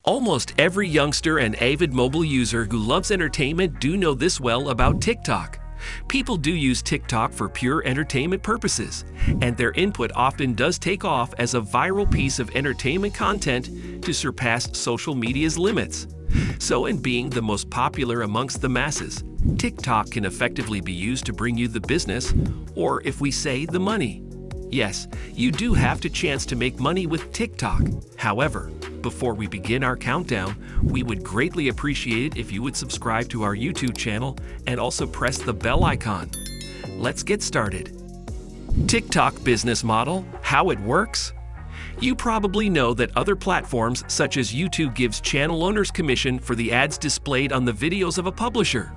Almost every youngster and avid mobile user who loves entertainment do know this well about TikTok. People do use TikTok for pure entertainment purposes, and their input often does take off as a viral piece of entertainment content to surpass social media's limits. So in being the most popular amongst the masses, TikTok can effectively be used to bring you the business, or if we say the money. Yes, you do have the chance to make money with TikTok. However, before we begin our countdown, we would greatly appreciate it if you would subscribe to our YouTube channel and also press the bell icon. Let's get started. TikTok business model, how it works? You probably know that other platforms such as YouTube gives channel owners commission for the ads displayed on the videos of a publisher.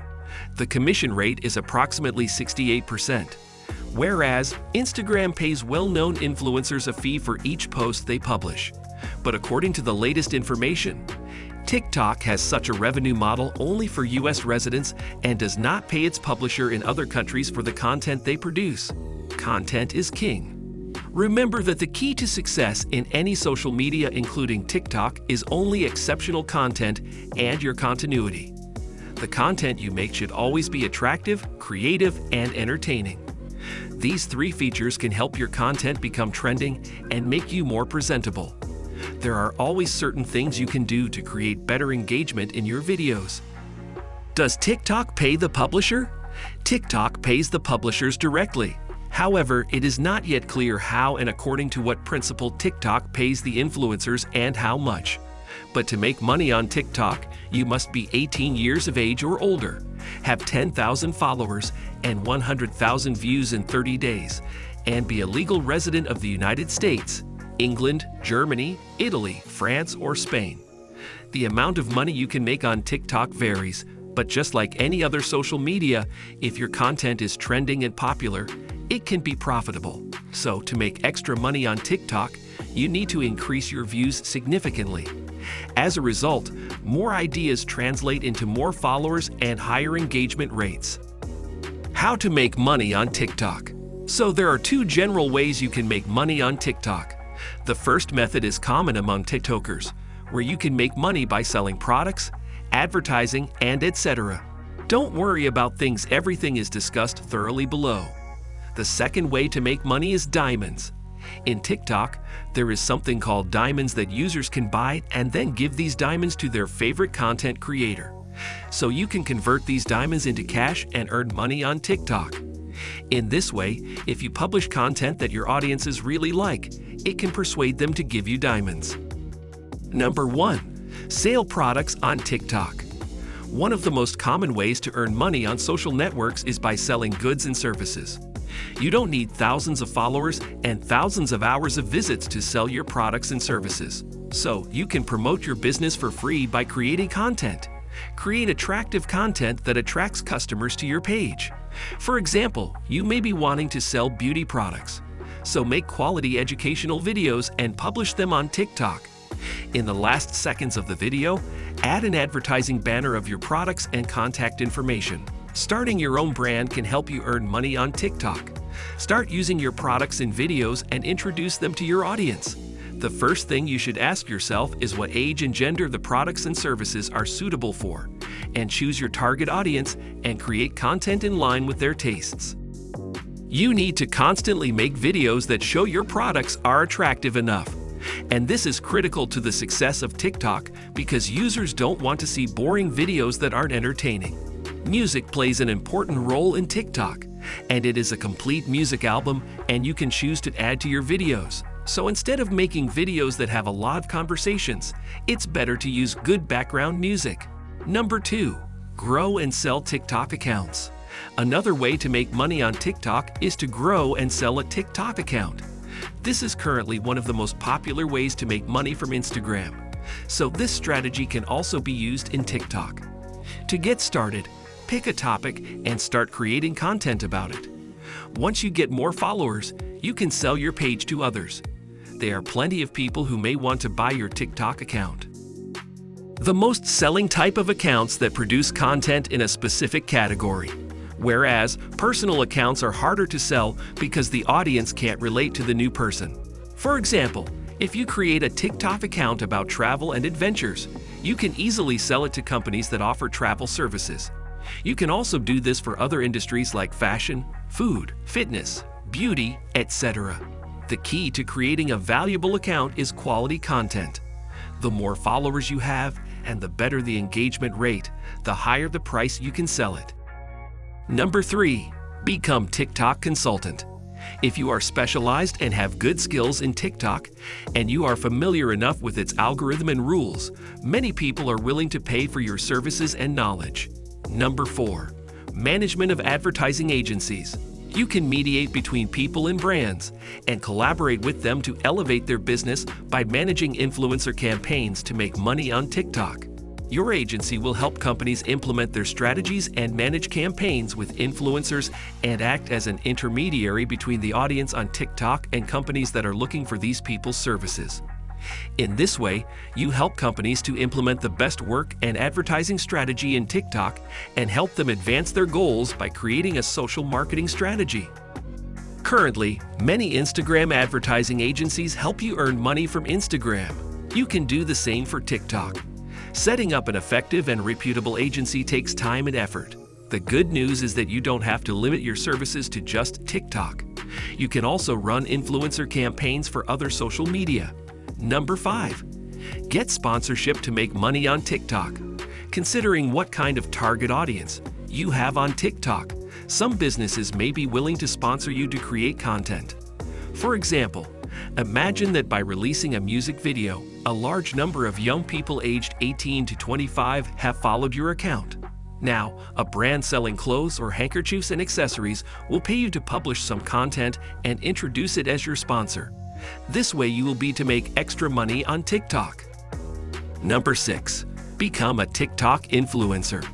The commission rate is approximately 68%. Whereas Instagram pays well-known influencers a fee for each post they publish. But according to the latest information, TikTok has such a revenue model only for US residents and does not pay its publisher in other countries for the content they produce. Content is king. Remember that the key to success in any social media, including TikTok, is only exceptional content and your continuity. The content you make should always be attractive, creative, and entertaining. These three features can help your content become trending and make you more presentable. There are always certain things you can do to create better engagement in your videos. Does TikTok pay the publisher? TikTok pays the publishers directly. However, it is not yet clear how and according to what principle TikTok pays the influencers and how much. But to make money on TikTok, you must be 18 years of age or older, have 10,000 followers and 100,000 views in 30 days, and be a legal resident of the United States, England, Germany, Italy, France, or Spain. The amount of money you can make on TikTok varies, but just like any other social media, if your content is trending and popular, it can be profitable. So to make extra money on TikTok, you need to increase your views significantly. As a result, more ideas translate into more followers and higher engagement rates. How to make money on TikTok? So there are two general ways you can make money on TikTok. The first method is common among TikTokers, where you can make money by selling products, advertising, and etc. Don't worry about things, everything is discussed thoroughly below. The second way to make money is diamonds. In TikTok, there is something called diamonds that users can buy and then give these diamonds to their favorite content creator. So you can convert these diamonds into cash and earn money on TikTok. In this way, if you publish content that your audiences really like, it can persuade them to give you diamonds. Number 1. Sell products on TikTok. One of the most common ways to earn money on social networks is by selling goods and services. You don't need thousands of followers and thousands of hours of visits to sell your products and services. So you can promote your business for free by creating content. Create attractive content that attracts customers to your page. For example, you may be wanting to sell beauty products. So make quality educational videos and publish them on TikTok. In the last seconds of the video, add an advertising banner of your products and contact information. Starting your own brand can help you earn money on TikTok. Start using your products in videos and introduce them to your audience. The first thing you should ask yourself is what age and gender the products and services are suitable for, and choose your target audience and create content in line with their tastes. You need to constantly make videos that show your products are attractive enough. And this is critical to the success of TikTok because users don't want to see boring videos that aren't entertaining. Music plays an important role in TikTok, and it is a complete music album and you can choose to add to your videos. So instead of making videos that have a lot of conversations, it's better to use good background music. Number 2. Grow and sell TikTok accounts. Another way to make money on TikTok is to grow and sell a TikTok account. This is currently one of the most popular ways to make money from Instagram. So this strategy can also be used in TikTok. To get started, pick a topic and start creating content about it. Once you get more followers, you can sell your page to others. There are plenty of people who may want to buy your TikTok account. The most selling type of accounts that produce content in a specific category. Whereas personal accounts are harder to sell because the audience can't relate to the new person. For example, If you create a TikTok account about travel and adventures, you can easily sell it to companies that offer travel services. You can also do this for other industries like fashion, food, fitness, beauty, etc. The key to creating a valuable account is quality content. The more followers you have and the better the engagement rate, the higher the price you can sell it. Number 3. Become TikTok consultant. If you are specialized and have good skills in TikTok, and you are familiar enough with its algorithm and rules, many people are willing to pay for your services and knowledge. Number 4. Management of advertising agencies. You can mediate between people and brands and collaborate with them to elevate their business by managing influencer campaigns to make money on TikTok. Your agency will help companies implement their strategies and manage campaigns with influencers and act as an intermediary between the audience on TikTok and companies that are looking for these people's services. In this way, you help companies to implement the best work and advertising strategy in TikTok and help them advance their goals by creating a social marketing strategy. Currently, many Instagram advertising agencies help you earn money from Instagram. You can do the same for TikTok. Setting up an effective and reputable agency takes time and effort. The good news is that you don't have to limit your services to just TikTok. You can also run influencer campaigns for other social media. Number 5. Get sponsorship to make money on TikTok. Considering what kind of target audience you have on TikTok, some businesses may be willing to sponsor you to create content. For example, imagine that by releasing a music video, a large number of young people aged 18 to 25 have followed your account. Now, a brand selling clothes or handkerchiefs and accessories will pay you to publish some content and introduce it as your sponsor. This way you will be to make extra money on TikTok. Number 6. Become a TikTok influencer.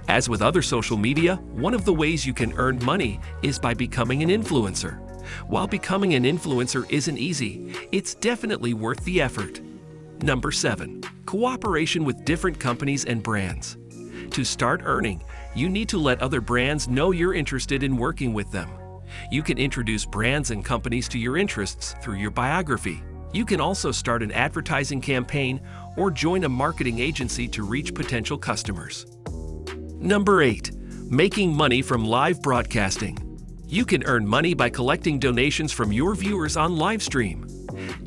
As with other social media, one of the ways you can earn money is by becoming an influencer. While becoming an influencer isn't easy, it's definitely worth the effort. Number 7. Cooperation with different companies and brands. To start earning, you need to let other brands know you're interested in working with them. You can introduce brands and companies to your interests through your biography. You can also start an advertising campaign or join a marketing agency to reach potential customers. Number 8. Making money from live broadcasting. You can earn money by collecting donations from your viewers on livestream.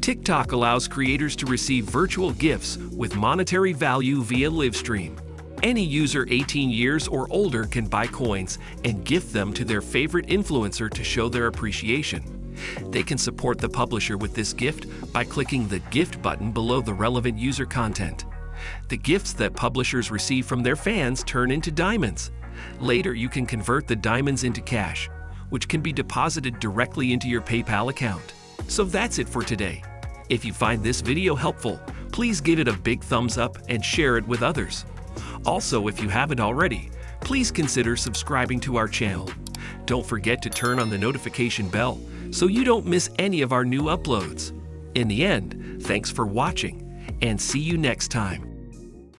TikTok allows creators to receive virtual gifts with monetary value via livestream. Any user 18 years or older can buy coins and gift them to their favorite influencer to show their appreciation. They can support the publisher with this gift by clicking the gift button below the relevant user content. The gifts that publishers receive from their fans turn into diamonds. Later, you can convert the diamonds into cash, which can be deposited directly into your PayPal account. So that's it for today. If you find this video helpful, please give it a big thumbs up and share it with others. Also, if you haven't already, please consider subscribing to our channel. Don't forget to turn on the notification bell so you don't miss any of our new uploads. In the end, thanks for watching and see you next time.